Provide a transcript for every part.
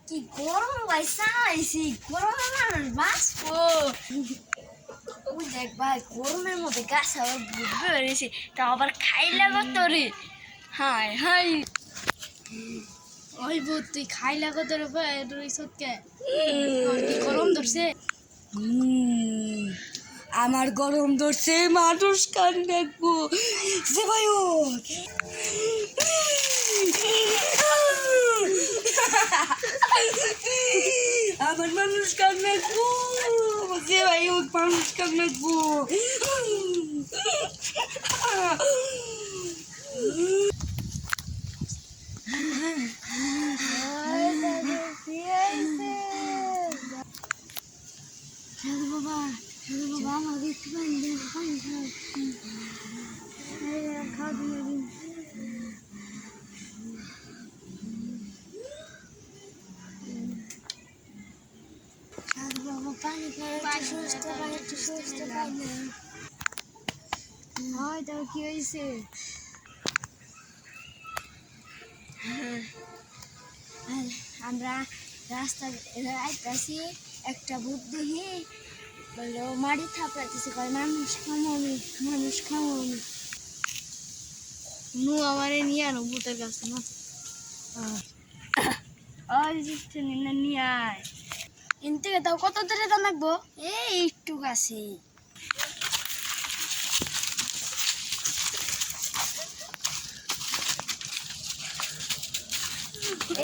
কি গরম লাইছি গরমে মানুষ বাঁচবো। ওই দেখ ভাই গরমের মধ্যে গাছ আবার বুঝবে বেরিয়েছি, তা আবার খাইলা কত রে। হাই হাই ওই বুধ তুই খাইলা কত রে ভাই সত্যি কি গরম ধরছে। আমার গরম ধরছে, মানুষ কান দেখবো যে ভাই আমার মানুষ কান দেখবো যে ভাই মানুষ কান দেখবো। পানি খাই সুস্থ পানি একটু সুস্থ পাই না হয় তাও কি হয়েছে। আমরা রাস্তা আইতাছি, একটা ভূত দেখি বললো মাটি থাপড়াইতেছে, কয় মানুষ খামনি মানুষ খামনি। নু আমারে নিয়ে আনো ভূতের কাছে না নিয়ে আয় এন থেকে তাও কত দূরে দাম লাগবো, এই একটু কাছে।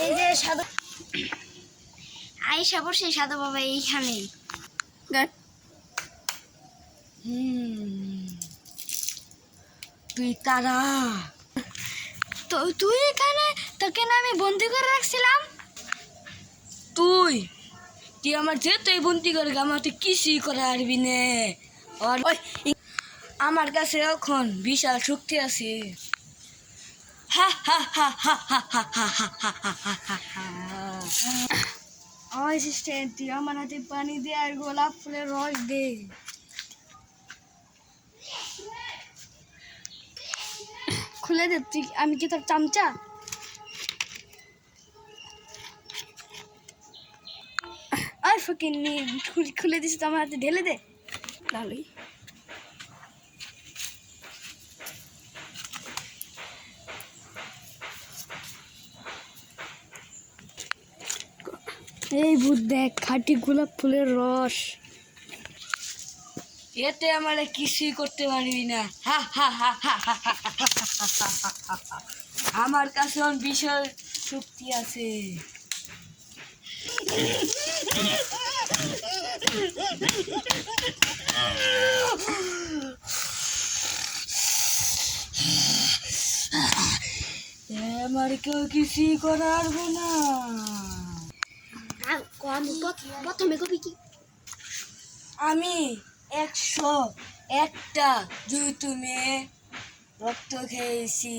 এই যে সাধু আইসা বসে সাধু বাবা এইখানেই। তুই কারা? তো তুই এখানে, তোকে না আমি বন্দি করে রাখছিলাম। তুই তুই আমার যেতেই বন্দি করে আমার তুই কিছুই করে পারবি না। আর আমার কাছে এখন বিশাল শক্তি আছে। হা হা হা হা হা হা হা হা হা হা হা। অ্যাসিস্ট্যান্ট তুই আমার হাতে পানি দে আর গোলাপ ফুলের রস দে। খুলে দে তুই, আমি কি তোর চামচা? আর ফকির নি খুলে দিস তো আমার হাতে ঢেলে দে তাহলেই। এই ভূত দেখ খাঁটি গোলাপ ফুলের রস। এতে আমার কিছুই করতে পারবি না। হা হা হা হা হা হা হা হা। আমার কাছে বিশাল শক্তি আছে। আমার কেউ কিছুই করার না। প্রথমে কবি কি আমি 101টা তুমি রক্ত খেয়েছি।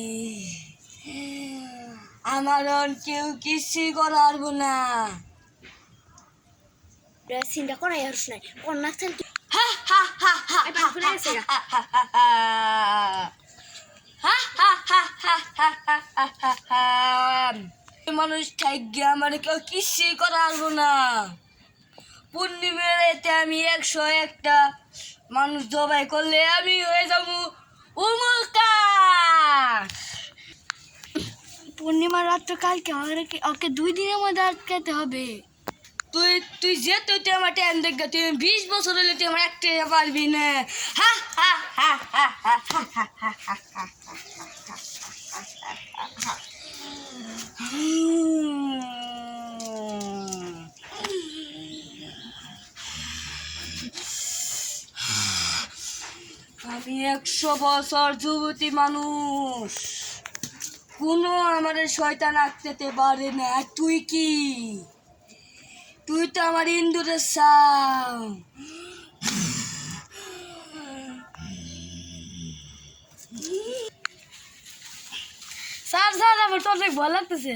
আমার কেউ কিছুই করার না। চিন্তা করাই আর নাই কন্যা থান হা হা হা হা খুলে গেছে হা হা হা হা। মানুষ থাকবে আমার কেউ কিছুই করার না। পূর্ণিমার এতে আমি 101টা মানুষ জবাই করলে আমি হয়ে যাবো উমুকা। পূর্ণিমা রাত্র কালকে ওকে 2 দিনের মধ্যে আটকাতে হবে। তুই তুই যে তুই আমার টাইম দেখবে, তুই 20 বছর হলে তুই আমার একটা পারবি না। হা হা হা হা হা হা হা হা। আমি 100 বছর যুবতী মানুষ, কোনো আমাদের শয়তান আঁকতে পারে না। তুই কি? তুই তো আমার ইন্দুরের সাম। স্যার স্যার আমার তো অনেক ভয় লাগতেছে।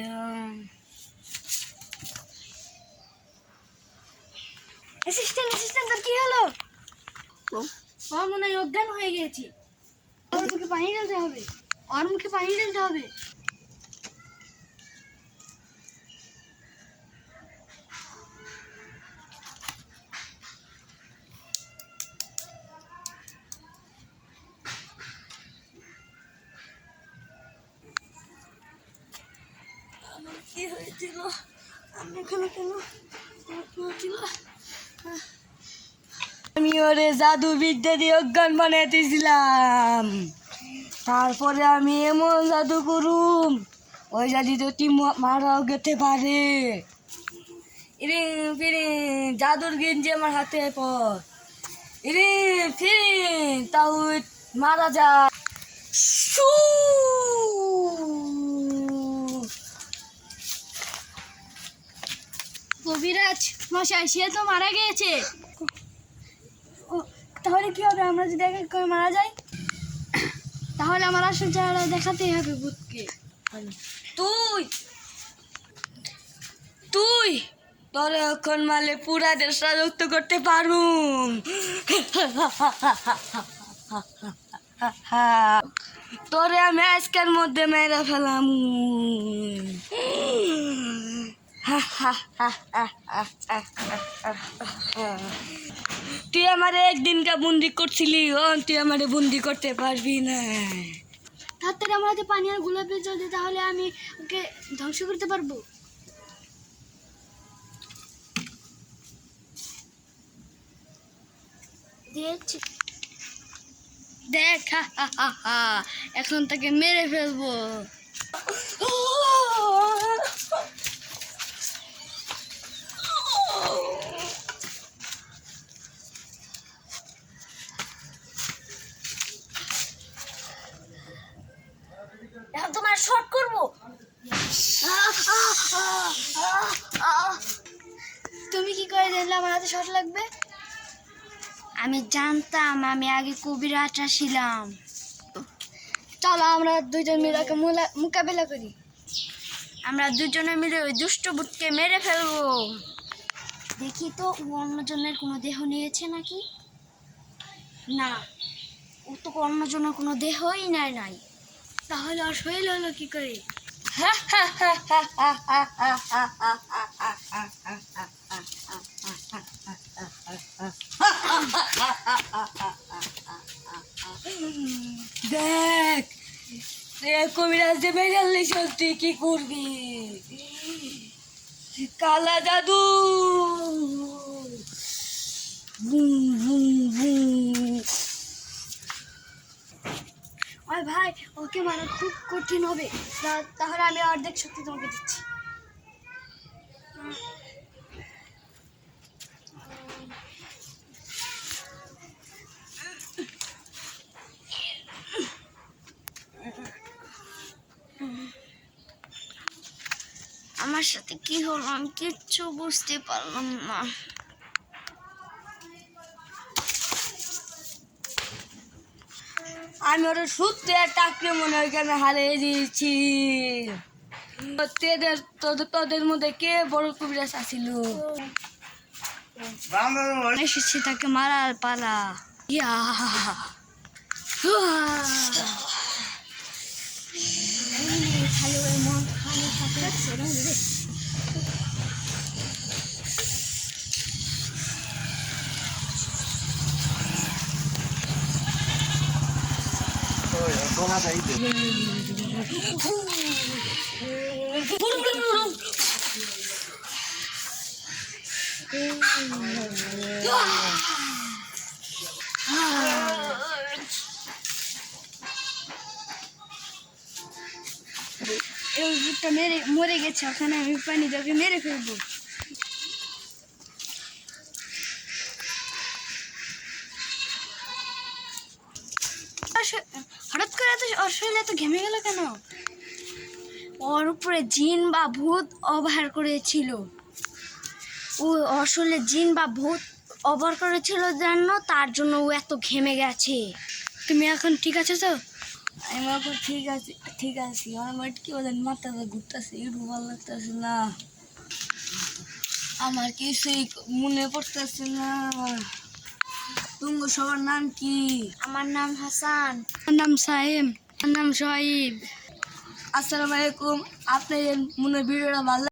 অ্যাসিস্ট্যান্ট তোর কি হলো? আমার মনে হয় অজ্ঞান হয়ে গেছি। ওর মুখে পানি ঢালতে হবে, ওর মুখে পানি ঢালতে হবে। আমার কি হয়েছিল? আমি এখানে কেন? আমার কি হয়েছিল? আমি ওরে জাদু বিদ্যা দিয়ে অজ্ঞান বানাইতেছিলাম। তারপরে আমি এমন জাদু করুম, ওই জাদু তো টিম মারাও যেতে পারে। ইরে ফিরে জাদুর গেঞ্জি আমার হাতে পর। ইরে ফিরে তাও মারা যায়। শু! কবিরাজ মশাই, সে তো মারা গিয়েছে। ও, তাহলে কি হবে আমরা যদি এক এক করে মারা যাই? তাহলে আমার আসল চেহারা দেখাতেই হবে ভূতকে। তুই তুই তোরে এখন মালে পুরা দেশ রাজত্ব করতে পারুম। তোরে আমি আজকের মধ্যে মেরে ফেলাম। তুই আমারে একদিনকে বন্দি করছিলি, তুই আমারে বন্দি করতে পারবি না। তার থেকে আমার হাতে পানি আর গোলাপের জল দিয়ে তাহলে আমি ওকে ধ্বংস করতে পারবো। দিয়েছি, দেখ, এখন তাকে মেরে ফেলবো। এখন তোমার শর্ট করবো। তুমি কি করে জানলে আমার হাতে শর্ট লাগবে? আমি জানতাম, আমি আগে কবিরাজটা ছিলাম। চলো আমরা দুইজন মিলে ওকে মোকাবেলা করি। আমরা দুজনে মিলে ওই দুষ্ট ভূতকে মেরে ফেলবো। দেখি তো ও অন্যজনের কোনো দেহ নিয়েছে নাকি। না, ও তো অন্যজনের কোনো দেহই নাই। তাহলে আর শরীর হলো কি করে? দেখ কবিরাজ যে বেরাল্লি সত্যি কি করবি? কালা জাদু। Boom boom boom. ওই ভাই, ওকে মারা খুব কঠিন হবে। তাহলে আমি অর্ধেক শক্তি তোমাকে দিচ্ছি। আমার সাথে কি হলো আমি কিচ্ছু বুঝতে পারলাম না। আমি ওরা সত্যি আর টাকরে মনে হয় আমি হারিয়ে দিয়েছি। তোদের মধ্যে কে বড় কবিরাজ আছিল? এসেছি তাকে মারার পালা। ইয়া এই ভূতটা মরে গেছে, ওখানে আমি পানি দিয়ে মেরে ফেলবো। হঠাৎ করে এত ওর শরীরে এত ঘেমে গেল কেন? ওর উপরে জিন বা ভূত অবহার করেছিল। ও ওর শরীরে জিন বা ভূত অবহার করেছিল জানো, তার জন্য ও এত ঘেমে গেছে। তুমি এখন ঠিক আছে তো? আমি এখন ঠিক আছি। আমার কি বলেন মাথাটা ঘুরতেছে, একটু ভালো লাগতেছে না। আমার কিছুই মনে পড়তেছে না। তুমি সবার নাম কি? আমার নাম হাসান। আমার নাম সাইম। আমার নাম সোহাইব। আসসালামু আলাইকুম। আপনার মনে ভিডিওটা ভালো